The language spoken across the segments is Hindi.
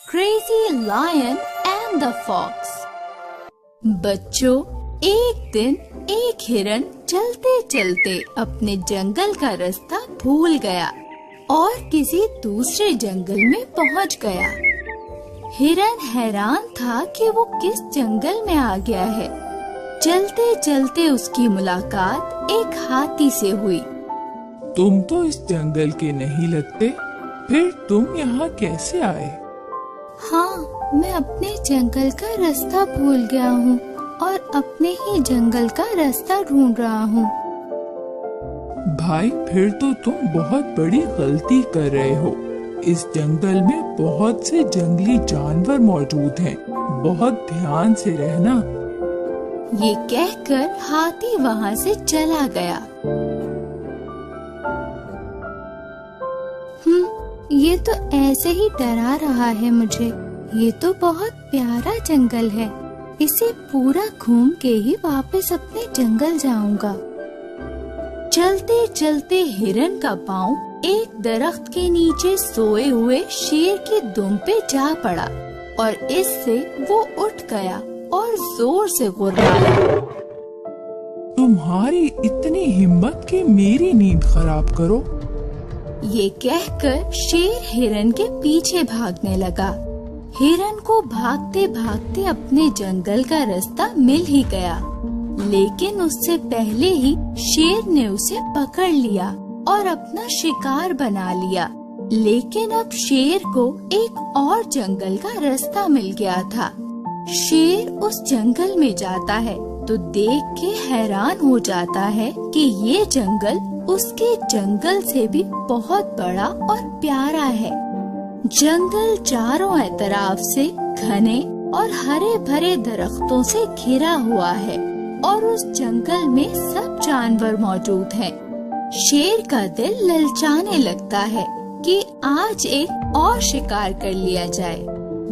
Crazy Lion and the Fox। बच्चों, एक दिन एक हिरन चलते चलते अपने जंगल का रास्ता भूल गया और किसी दूसरे जंगल में पहुंच गया। हिरन हैरान था कि वो किस जंगल में आ गया है। चलते चलते उसकी मुलाकात एक हाथी से हुई। तुम तो इस जंगल के नहीं लगते, फिर तुम यहाँ कैसे आए? हाँ, मैं अपने जंगल का रास्ता भूल गया हूँ और अपने ही जंगल का रास्ता ढूंढ रहा हूँ। भाई, फिर तो तुम बहुत बड़ी गलती कर रहे हो। इस जंगल में बहुत से जंगली जानवर मौजूद हैं। बहुत ध्यान से रहना। ये कहकर हाथी वहाँ से चला गया। ये तो ऐसे ही डरा रहा है मुझे। ये तो बहुत प्यारा जंगल है। इसे पूरा घूम के ही वापस अपने जंगल जाऊंगा। चलते चलते हिरन का पाँव एक दरख्त के नीचे सोए हुए शेर की दुम पे जा पड़ा और इससे वो उठ गया और जोर से गुर्राया। तुम्हारी इतनी हिम्मत कि मेरी नींद खराब करो। ये कहकर शेर हिरन के पीछे भागने लगा। हिरन को भागते भागते अपने जंगल का रास्ता मिल ही गया, लेकिन उससे पहले ही शेर ने उसे पकड़ लिया और अपना शिकार बना लिया। लेकिन अब शेर को एक और जंगल का रास्ता मिल गया था। शेर उस जंगल में जाता है तो देख के हैरान हो जाता है कि ये जंगल उसके जंगल से भी बहुत बड़ा और प्यारा है। जंगल चारों तरफ से घने और हरे भरे दरख्तों से घिरा हुआ है और उस जंगल में सब जानवर मौजूद हैं। शेर का दिल ललचाने लगता है कि आज एक और शिकार कर लिया जाए।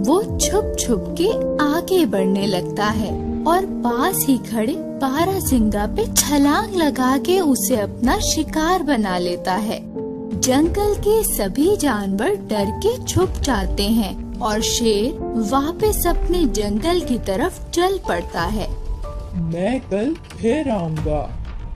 वो छुप छुप के आगे बढ़ने लगता है और पास ही खड़े बारहसिंगा पे छलांग लगा के उसे अपना शिकार बना लेता है। जंगल के सभी जानवर डर के छुप जाते हैं और शेर वापस अपने जंगल की तरफ चल पड़ता है। मैं कल फिर आऊंगा।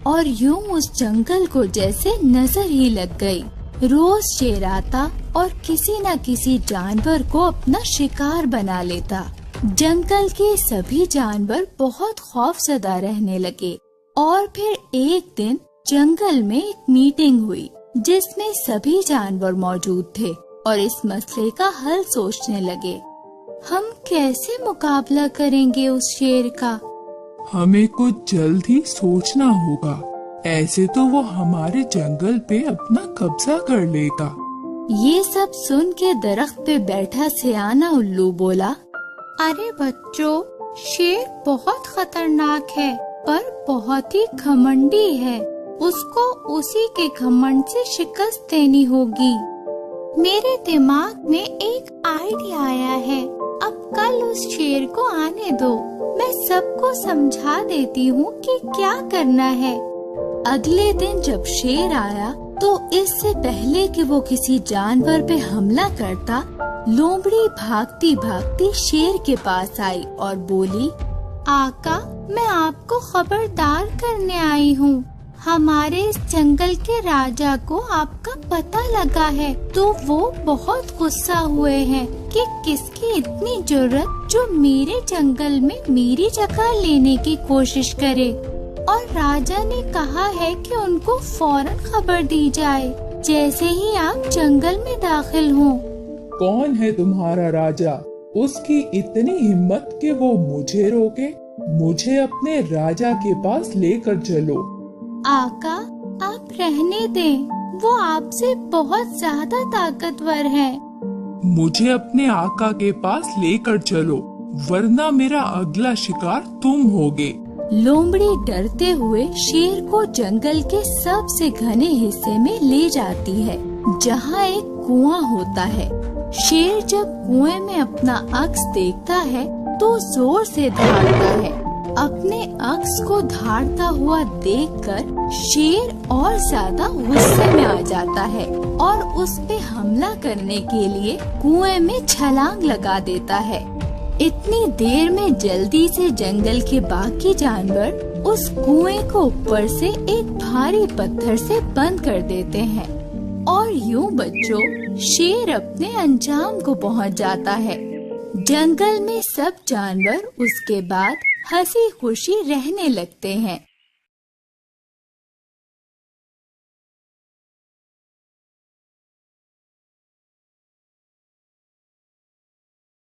और यूं उस जंगल को जैसे नजर ही लग गई। रोज शेर आता और किसी न किसी जानवर को अपना शिकार बना लेता। जंगल के सभी जानवर बहुत खौफजदा रहने लगे और फिर एक दिन जंगल में एक मीटिंग हुई जिसमें सभी जानवर मौजूद थे और इस मसले का हल सोचने लगे। हम कैसे मुकाबला करेंगे उस शेर का? हमें कुछ जल्द ही सोचना होगा। ऐसे तो वो हमारे जंगल पे अपना कब्जा कर लेगा। ये सब सुन के दरख्त पे बैठा सियाना उल्लू बोला, अरे बच्चों, शेर बहुत खतरनाक है पर बहुत ही घमंडी है। उसको उसी के घमंड से शिकस्त देनी होगी। मेरे दिमाग में एक आइडिया आया है। अब कल उस शेर को आने दो, मैं सबको समझा देती हूँ कि क्या करना है। अगले दिन जब शेर आया तो इससे पहले कि वो किसी जानवर पे हमला करता, लोमड़ी भागती भागती शेर के पास आई और बोली, आका, मैं आपको खबरदार करने आई हूँ। हमारे इस जंगल के राजा को आपका पता लगा है तो वो बहुत गुस्सा हुए हैं कि किसकी इतनी जुर्रत जो मेरे जंगल में मेरी जगह लेने की कोशिश करे। और राजा ने कहा है कि उनको फौरन खबर दी जाए जैसे ही आप जंगल में दाखिल हों। कौन है तुम्हारा राजा? उसकी इतनी हिम्मत कि वो मुझे रोके? मुझे अपने राजा के पास लेकर चलो। आका, आप रहने दें, वो आपसे बहुत ज्यादा ताकतवर है। मुझे अपने आका के पास लेकर चलो, वरना मेरा अगला शिकार तुम होगे। लोमड़ी डरते हुए शेर को जंगल के सबसे घने हिस्से में ले जाती है जहाँ एक कुआं होता है। शेर जब कुएं में अपना अक्स देखता है तो जोर से दहाड़ता है। अपने अक्स को धारता हुआ देखकर शेर और ज्यादा गुस्से में आ जाता है और उस पे हमला करने के लिए कुएं में छलांग लगा देता है। इतनी देर में जल्दी से जंगल के बाकी जानवर उस कुएं को ऊपर से एक भारी पत्थर से बंद कर देते हैं और यूं बच्चों शेर अपने अंजाम को पहुंच जाता है। जंगल में सब जानवर उसके बाद हंसी खुशी रहने लगते हैं।